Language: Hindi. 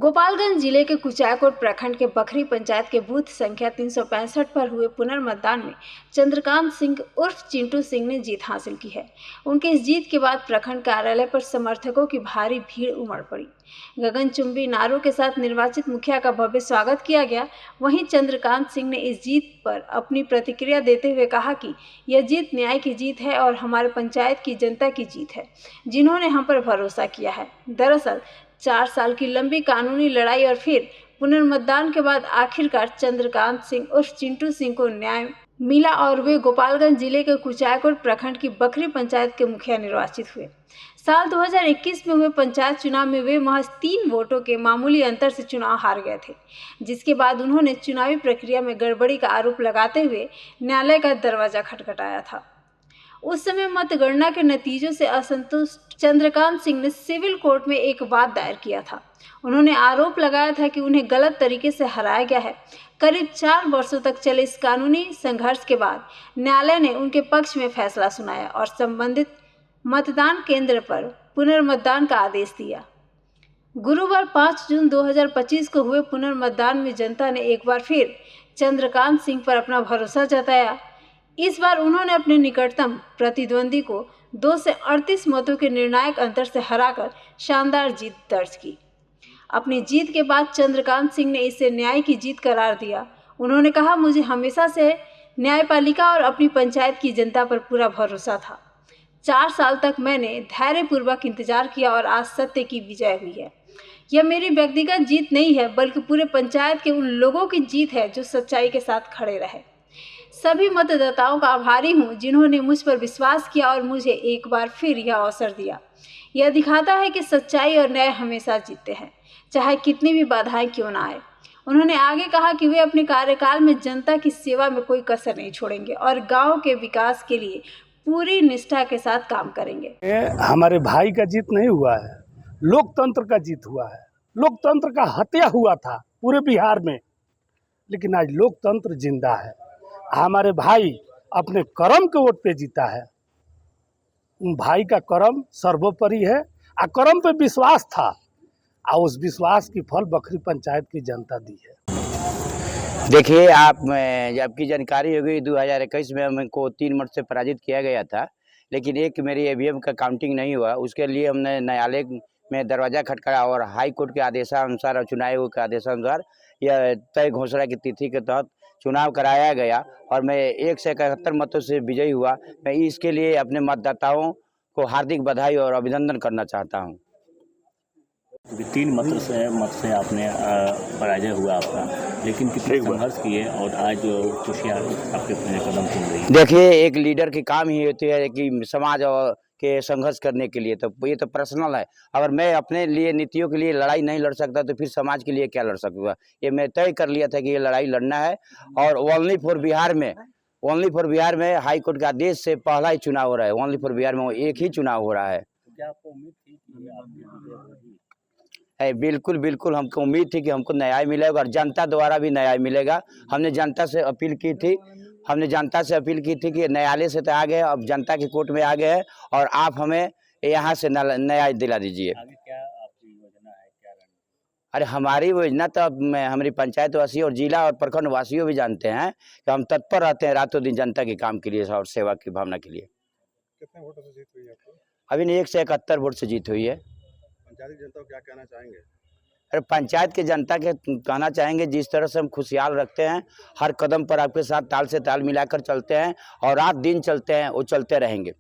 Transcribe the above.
गोपालगंज जिले के कुचायकोट प्रखंड के बखरी पंचायत के बूथ संख्या 365 पर हुए पुनर्मतदान में चंद्रकांत सिंह उर्फ चिंटू सिंह ने जीत हासिल की है। उनके इस जीत के बाद प्रखंड कार्यालय पर समर्थकों की भारी भीड़ उमड़ पड़ी। गगनचुंबी नारों के साथ निर्वाचित मुखिया का भव्य स्वागत किया गया। वहीं चंद्रकांत सिंह ने इस जीत पर अपनी प्रतिक्रिया देते हुए कहा कि यह जीत न्याय की जीत है और हमारे पंचायत की जनता की जीत है, जिन्होंने हम पर भरोसा किया है। दरअसल 4 साल की लंबी कानूनी लड़ाई और फिर पुनर्मतदान के बाद आखिरकार चंद्रकांत सिंह उर्फ चिंटू सिंह को न्याय मिला और वे गोपालगंज जिले के कुचायकोट प्रखंड की बखरी पंचायत के मुखिया निर्वाचित हुए। साल 2021 में हुए पंचायत चुनाव में वे महज 3 वोटों के मामूली अंतर से चुनाव हार गए थे, जिसके बाद उन्होंने चुनावी प्रक्रिया में गड़बड़ी का आरोप लगाते हुए न्यायालय का दरवाजा खटखटाया था। उस समय मतगणना के नतीजों से असंतुष्ट चंद्रकांत सिंह ने सिविल कोर्ट में एक वाद दायर किया था। उन्होंने आरोप लगाया था कि उन्हें गलत तरीके से हराया गया है। करीब 4 वर्षों तक चले इस कानूनी संघर्ष के बाद न्यायालय ने उनके पक्ष में फैसला सुनाया और संबंधित मतदान केंद्र पर पुनर्मतदान का आदेश दिया। गुरुवार 5 जून 2025 को हुए पुनर्मतदान में जनता ने एक बार फिर चंद्रकांत सिंह पर अपना भरोसा जताया। इस बार उन्होंने अपने निकटतम प्रतिद्वंदी को 2 से 38 मतों के निर्णायक अंतर से हराकर शानदार जीत दर्ज की। अपनी जीत के बाद चंद्रकांत सिंह ने इसे न्याय की जीत करार दिया। उन्होंने कहा, मुझे हमेशा से न्यायपालिका और अपनी पंचायत की जनता पर पूरा भरोसा था। 4 साल तक मैंने धैर्यपूर्वक इंतजार किया और आज सत्य की विजय हुई है। यह मेरी व्यक्तिगत जीत नहीं है, बल्कि पूरे पंचायत के उन लोगों की जीत है जो सच्चाई के साथ खड़े रहे। सभी मतदाताओं का आभारी हूं, जिन्होंने मुझ पर विश्वास किया और मुझे एक बार फिर यह अवसर दिया। यह दिखाता है कि सच्चाई और न्याय हमेशा जीतते हैं, चाहे कितनी भी बाधाएं क्यों ना आए। उन्होंने आगे कहा कि वे अपने कार्यकाल में जनता की सेवा में कोई कसर नहीं छोड़ेंगे और गांव के विकास के लिए पूरी निष्ठा के साथ काम करेंगे। हमारे भाई का जीत नहीं हुआ है, लोकतंत्र का जीत हुआ है। लोकतंत्र का हत्या हुआ था पूरे बिहार में, लेकिन आज लोकतंत्र जिंदा है। हमारे भाई अपने कर्म के वोट पे जीता है। उन भाई का कर्म सर्वोपरि है और कर्म पे विश्वास था और उस विश्वास की फल बखरी पंचायत की जनता दी है। देखिए, आप जबकि जानकारी होगी 2021 में हमको 3 मत से पराजित किया गया था, लेकिन एक मेरी ईवीएम का काउंटिंग नहीं हुआ। उसके लिए हमने न्यायालय में दरवाजा खटखटाया और हाई कोर्ट के आदेशानुसार और चुनाव आयोग के आदेशानुसार यह तय घोषणा की तिथि के तहत चुनाव कराया गया और मैं 171 मतों से विजयी हुआ। मैं इसके लिए अपने मतदाताओं को हार्दिक बधाई और अभिनंदन करना चाहता हूं। 3 मत से आपने पराजय हुआ आपका, लेकिन कितने संघर्ष किए और आज खुशियाँ आपके कदम चुन रही है। देखिए, एक लीडर की काम ही होती है कि समाज और के संघर्ष करने के लिए, तो ये तो पर्सनल है। अगर मैं अपने लिए नीतियों के लिए लड़ाई नहीं लड़ सकता तो फिर समाज के लिए क्या लड़ सकूँगा। ये मैं तय कर लिया था कि ये लड़ाई लड़ना है और ओनली फॉर बिहार में हाई कोर्ट के आदेश से पहला ही चुनाव हो रहा है। ओनली फॉर बिहार में एक ही चुनाव हो रहा है। क्या आपको उम्मीद थी कि आप बिल्कुल हमको उम्मीद थी कि हमको न्याय मिलेगा और जनता द्वारा भी न्याय मिलेगा। हमने जनता से अपील की थी कि न्यायालय से तो आ गए, अब जनता की कोर्ट में आ गए हैं और आप हमें यहाँ से न्याय दिला दीजिए। आगे क्या आपकी योजना है, क्या रणनीति? अरे हमारी योजना तो अब हमारी पंचायत वासी और जिला और प्रखंड वासियों भी जानते हैं कि हम तत्पर रहते हैं रातों दिन जनता के काम के लिए और सेवा की भावना के लिए। कितने वोटों से जीत हुई आपको? अभी 171 वोट से जीत हुई है। पंचायत की जनता को क्या कहना चाहेंगे? अरे पंचायत के जनता के कहना चाहेंगे, जिस तरह से हम खुशहाल रखते हैं, हर कदम पर आपके साथ ताल से ताल मिलाकर चलते हैं और रात दिन चलते हैं, वो चलते रहेंगे।